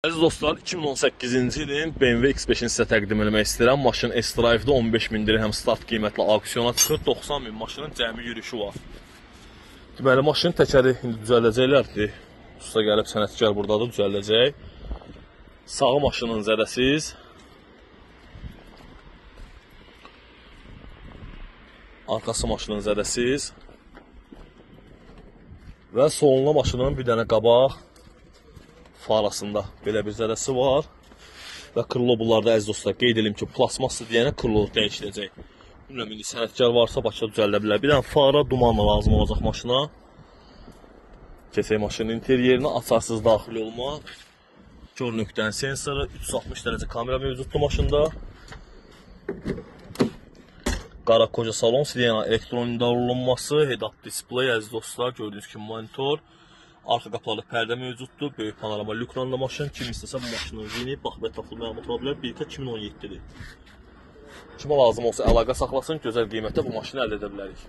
Əziz dostlar, 2018-ci ilin BMW X5-ini sizə təqdim etmək istəyirəm. Maşın S-Drive-da 15.000 dirhəm start qiymətlə auksyona çıxır. 90.000 maşının cəmi yürüyüşü var. Deməli, maşının təkəri indi düzəldəcəklərdir. Usta gəlib, sənətkar buradadır, düzəldəcək. Sağı maşının zədəsiz. Arxası maşının zədəsiz. Və soluna maşının bir dənə qabaq farasında belə bir zədəsi var. Və krılobullarda əziz dostlar qeyd edim ki, plasmaslı deyənə krılolu dəyişiləcək. Bilmirəm, indi sənətkar varsa Bakıda düzəldə bilər. Bir dənə fara, dumanla lazım olacaq maşına. Keçək maşının interyerinə, açarsız daxil olma. Kör nöqtənin sensoru, 360 dərəcə kamera mövcuddur maşında. Qara koca salon, Sirena elektron idarəolunması, head-up display, əziz dostlar, gördüyünüz kimi monitor. Arxa qapılarda pərdə mövcuddur, böyük panorama lükranlı maşın. Kim istəsə bu maşının yeni, bax və tapılı məlumat ola bilər. Bir 2017-dir. Kimə lazım olsa əlaqə saxlasın, gözəl qiymətdə bu maşını əldə edə bilərik.